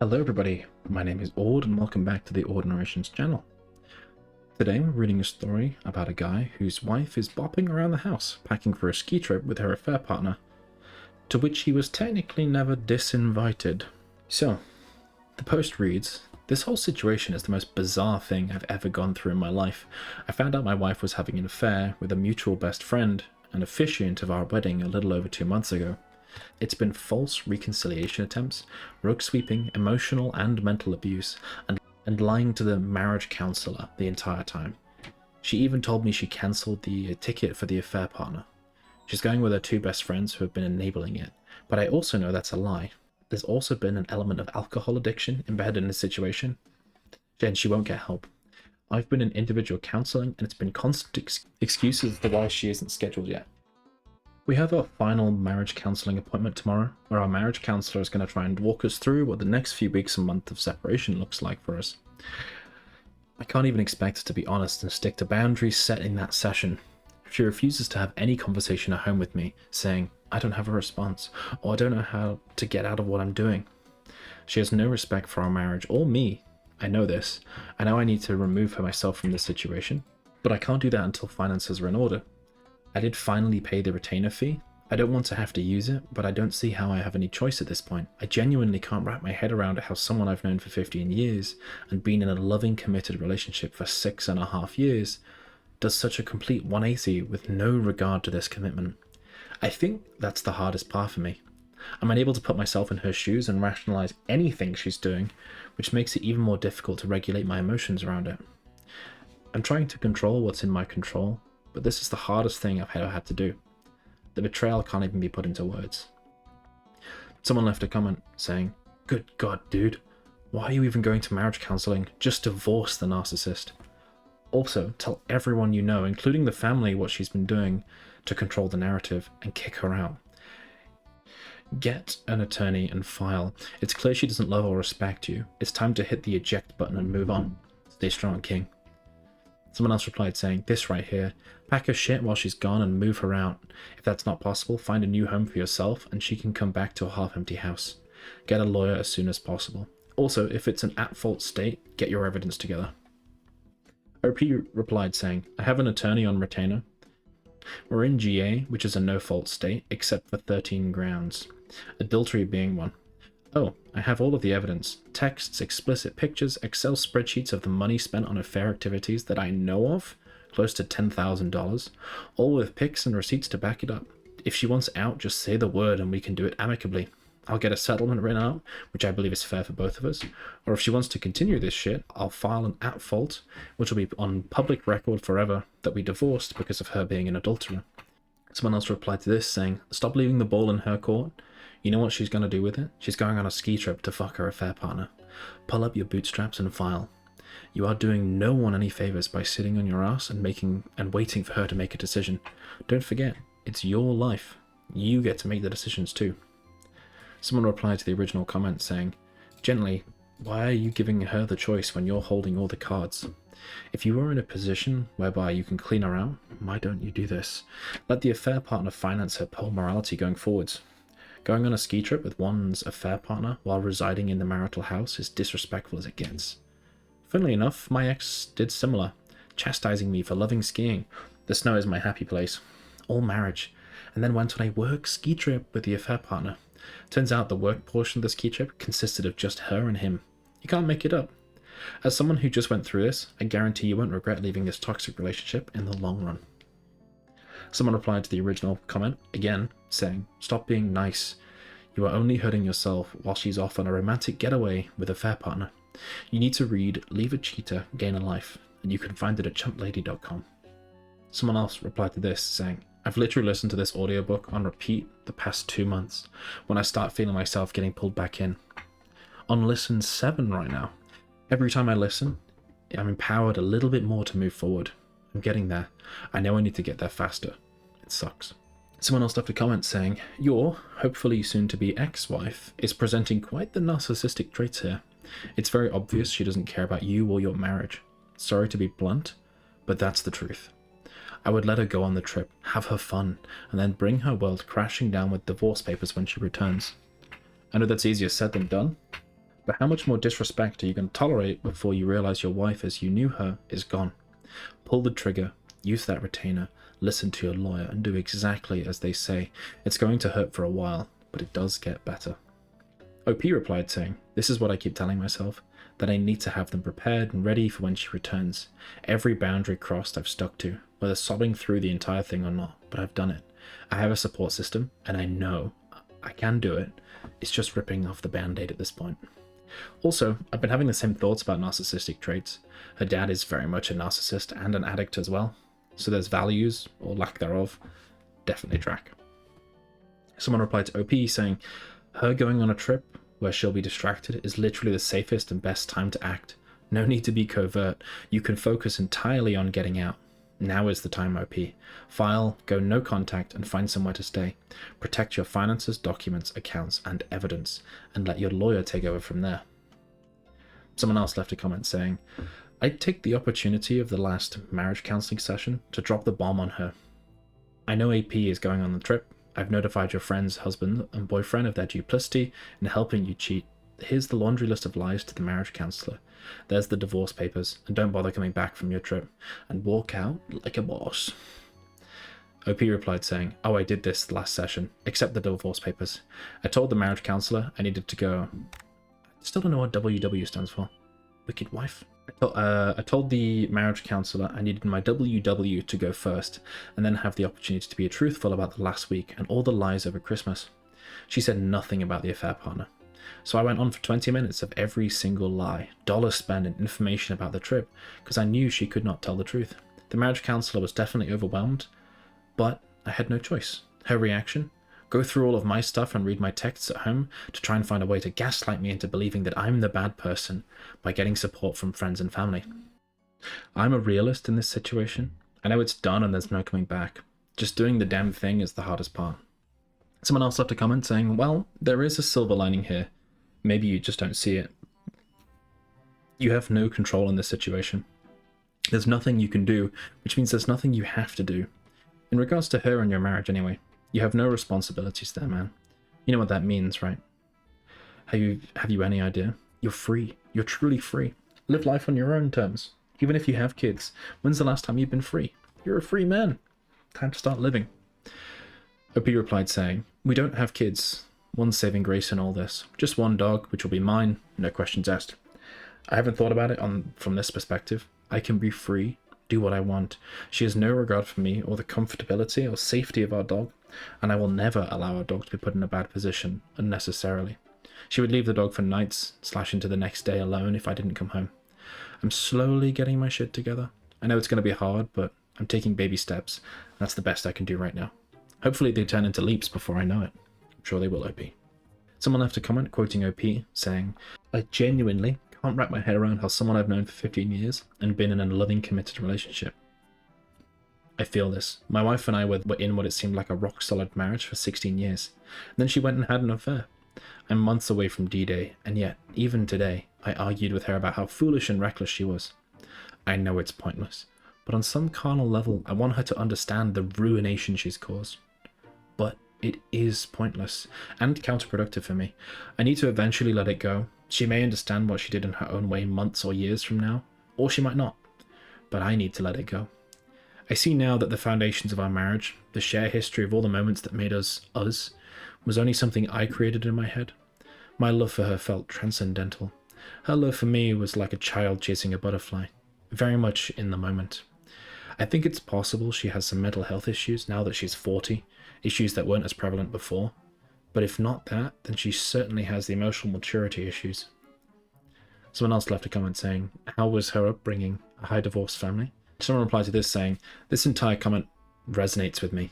Hello everybody, my name is Aud and welcome back to the Aud Narrations channel. Today we're reading a story about a guy whose wife is bopping around the house, packing for a ski trip with her affair partner, to which he was technically never disinvited. So, the post reads, "This whole situation is the most bizarre thing I've ever gone through in my life. I found out my wife was having an affair with a mutual best friend and officiant of our wedding a little over 2 months ago. It's been false reconciliation attempts, rug sweeping, emotional and mental abuse, and lying to the marriage counselor the entire time. She even told me she cancelled the ticket for the affair partner. She's going with her two best friends who have been enabling it, but I also know that's a lie. There's also been an element of alcohol addiction embedded in this situation, and she won't get help. I've been in individual counselling and it's been constant excuses as to why she isn't scheduled yet. We have our final marriage counselling appointment tomorrow, where our marriage counsellor is going to try and walk us through what the next few weeks and month of separation looks like for us. I can't even expect her to be honest and stick to boundaries set in that session. She refuses to have any conversation at home with me, saying, I don't have a response, or I don't know how to get out of what I'm doing. She has no respect for our marriage or me. I know this. I know I need to remove her myself from this situation, but I can't do that until finances are in order. I did finally pay the retainer fee. I don't want to have to use it, but I don't see how I have any choice at this point. I genuinely can't wrap my head around how someone I've known for 15 years and been in a loving, committed relationship for 6.5 years does such a complete 180 with no regard to this commitment. I think that's the hardest part for me. I'm unable to put myself in her shoes and rationalize anything she's doing, which makes it even more difficult to regulate my emotions around it. I'm trying to control what's in my control, but this is the hardest thing I've ever had to do. The betrayal can't even be put into words." Someone left a comment saying, "Good God, dude, why are you even going to marriage counseling? Just divorce the narcissist. Also, tell everyone you know, including the family, what she's been doing to control the narrative and kick her out. Get an attorney and file. It's clear she doesn't love or respect you. It's time to hit the eject button and move on. Stay strong, King." Someone else replied saying, "This right here. Pack her shit while she's gone and move her out. If that's not possible, find a new home for yourself and she can come back to a half-empty house. Get a lawyer as soon as possible. Also, if it's an at-fault state, get your evidence together." OP replied saying, "I have an attorney on retainer. We're in GA, which is a no-fault state, except for 13 grounds. Adultery being one. Oh, I have all of the evidence. Texts, explicit pictures, Excel spreadsheets of the money spent on affair activities that I know of, close to $10,000, all with pics and receipts to back it up. If she wants out, just say the word and we can do it amicably. I'll get a settlement written up, which I believe is fair for both of us. Or if she wants to continue this shit, I'll file an at-fault, which will be on public record forever, that we divorced because of her being an adulterer." Someone else replied to this saying, "Stop leaving the ball in her court. You know what she's going to do with it? She's going on a ski trip to fuck her affair partner. Pull up your bootstraps and file. You are doing no one any favors by sitting on your ass and waiting for her to make a decision. Don't forget, it's your life. You get to make the decisions too." Someone replied to the original comment saying, "Gently, why are you giving her the choice when you're holding all the cards? If you were in a position whereby you can clean her out, why don't you do this? Let the affair partner finance her pole morality going forwards. Going on a ski trip with one's affair partner while residing in the marital house is disrespectful as it gets. Funnily enough, my ex did similar, chastising me for loving skiing. The snow is my happy place. All marriage. And then went on a work ski trip with the affair partner. Turns out the work portion of the ski trip consisted of just her and him. You can't make it up. As someone who just went through this, I guarantee you won't regret leaving this toxic relationship in the long run." Someone replied to the original comment, again, saying, "Stop being nice. You are only hurting yourself while she's off on a romantic getaway with a fair partner. You need to read Leave a Cheater, Gain a Life, and you can find it at chumplady.com. Someone else replied to this, saying, "I've literally listened to this audiobook on repeat the past 2 months, when I start feeling myself getting pulled back in. On listen 7 right now. Every time I listen, I'm empowered a little bit more to move forward. I'm getting there. I know I need to get there faster. It sucks." Someone else left a comment saying, "Your, hopefully soon-to-be ex-wife, is presenting quite the narcissistic traits here. It's very obvious she doesn't care about you or your marriage. Sorry to be blunt, but that's the truth. I would let her go on the trip, have her fun, and then bring her world crashing down with divorce papers when she returns. I know that's easier said than done, But how much more disrespect are you going to tolerate before you realize your wife as you knew her is gone? Pull the trigger, use that retainer, listen to your lawyer, and do exactly as they say. It's going to hurt for a while, but it does get better. OP replied saying, "This is what I keep telling myself, that I need to have them prepared and ready for when she returns. Every boundary crossed I've stuck to, whether sobbing through the entire thing or not, but I've done it. I have a support system, and I know I can do it. It's just ripping off the band-aid at this point." Also, I've been having the same thoughts about narcissistic traits. Her dad is very much a narcissist and an addict as well, so there's values, or lack thereof, definitely track. Someone replied to OP saying, "Her going on a trip where she'll be distracted is literally the safest and best time to act. No need to be covert. You can focus entirely on getting out. Now is the time, OP. File, go no contact, and find somewhere to stay. Protect your finances, documents, accounts, and evidence, and let your lawyer take over from there." Someone else left a comment saying, "I'd take the opportunity of the last marriage counseling session to drop the bomb on her. I know AP is going on the trip. I've notified your friend's husband and boyfriend of their duplicity in helping you cheat. Here's the laundry list of lies to the marriage counselor. There's the divorce papers, and don't bother coming back from your trip, and walk out like a boss." OP replied saying, "Oh, I did this last session, except the divorce papers. I told the marriage counselor I needed to go." I still don't know what WW stands for. Wicked wife? I told the marriage counselor I needed my WW to go first, and then have the opportunity to be truthful about the last week and all the lies over Christmas. She said nothing about the affair partner. So I went on for 20 minutes of every single lie, dollars spent, and information about the trip, because I knew she could not tell the truth. The marriage counselor was definitely overwhelmed, but I had no choice. Her reaction? Go through all of my stuff and read my texts at home to try and find a way to gaslight me into believing that I'm the bad person by getting support from friends and family. I'm a realist in this situation. I know it's done and there's no coming back. Just doing the damn thing is the hardest part. Someone else left a comment saying, "Well, there is a silver lining here. Maybe you just don't see it. You have no control in this situation. There's nothing you can do, which means there's nothing you have to do. In regards to her and your marriage anyway, you have no responsibilities there, man. You know what that means, right? Have you any idea? You're free. You're truly free. Live life on your own terms. Even if you have kids, when's the last time you've been free? You're a free man. Time to start living." OP replied saying, "We don't have kids. One saving grace in all this. Just one dog, which will be mine. No questions asked. I haven't thought about it from this perspective. I can be free, do what I want. She has no regard for me or the comfortability or safety of our dog, and I will never allow our dog to be put in a bad position unnecessarily. She would leave the dog for nights, / into the next day alone if I didn't come home. I'm slowly getting my shit together. I know it's going to be hard, but I'm taking baby steps. That's the best I can do right now. Hopefully they turn into leaps before I know it. I'm sure they will, OP." Someone left a comment quoting OP saying, "I genuinely can't wrap my head around how someone I've known for 15 years and been in a loving, committed relationship. I feel this. My wife and I were in what it seemed like a rock-solid marriage for 16 years. And then she went and had an affair. I'm months away from D-Day, and yet, even today, I argued with her about how foolish and reckless she was. I know it's pointless, but on some carnal level, I want her to understand the ruination she's caused. But it is pointless and counterproductive for me. I need to eventually let it go. She may understand what she did in her own way months or years from now, or she might not. But I need to let it go. I see now that the foundations of our marriage, the shared history of all the moments that made us, was only something I created in my head. My love for her felt transcendental. Her love for me was like a child chasing a butterfly, very much in the moment. I think it's possible she has some mental health issues now that she's 40, issues that weren't as prevalent before. But if not that, then she certainly has the emotional maturity issues." Someone else left a comment saying, "How was her upbringing? A high divorce family?" Someone replied to this saying, "This entire comment resonates with me.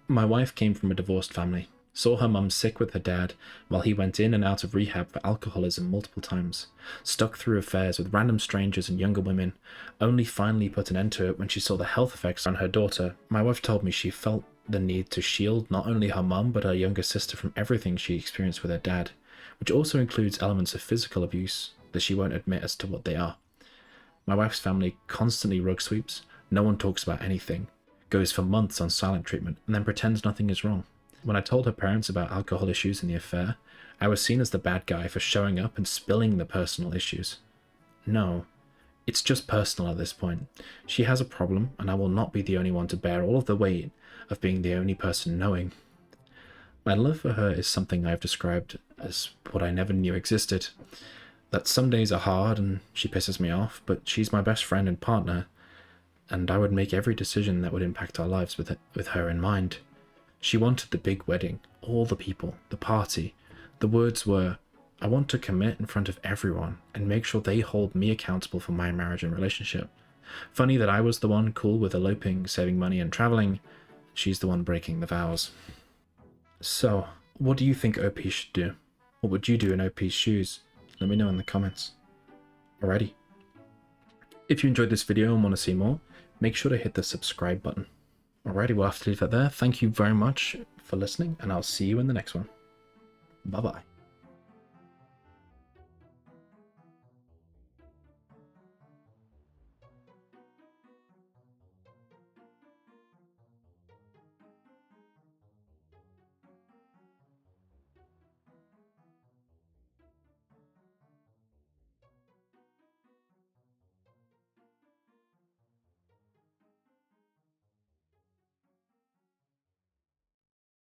My wife came from a divorced family, saw her mum sick with her dad while he went in and out of rehab for alcoholism multiple times, stuck through affairs with random strangers and younger women, only finally put an end to it when she saw the health effects on her daughter. My wife told me she felt the need to shield not only her mum but her younger sister from everything she experienced with her dad, which also includes elements of physical abuse that she won't admit as to what they are. My wife's family constantly rug sweeps, no one talks about anything, goes for months on silent treatment, and then pretends nothing is wrong. When I told her parents about alcohol issues in the affair, I was seen as the bad guy for showing up and spilling the personal issues. No, it's just personal at this point. She has a problem, and I will not be the only one to bear all of the weight of being the only person knowing. My love for her is something I've described as what I never knew existed. That some days are hard and she pisses me off, but she's my best friend and partner, and I would make every decision that would impact our lives with her in mind. She wanted the big wedding, all the people, the party. The words were, I want to commit in front of everyone and make sure they hold me accountable for my marriage and relationship. Funny that I was the one cool with eloping, saving money and traveling. She's the one breaking the vows. So, what do you think OP should do? What would you do in OP's shoes? Let me know in the comments. Alrighty. If you enjoyed this video and want to see more, make sure to hit the subscribe button. Alrighty, we'll have to leave that there. Thank you very much for listening, and I'll see you in the next one. Bye-bye.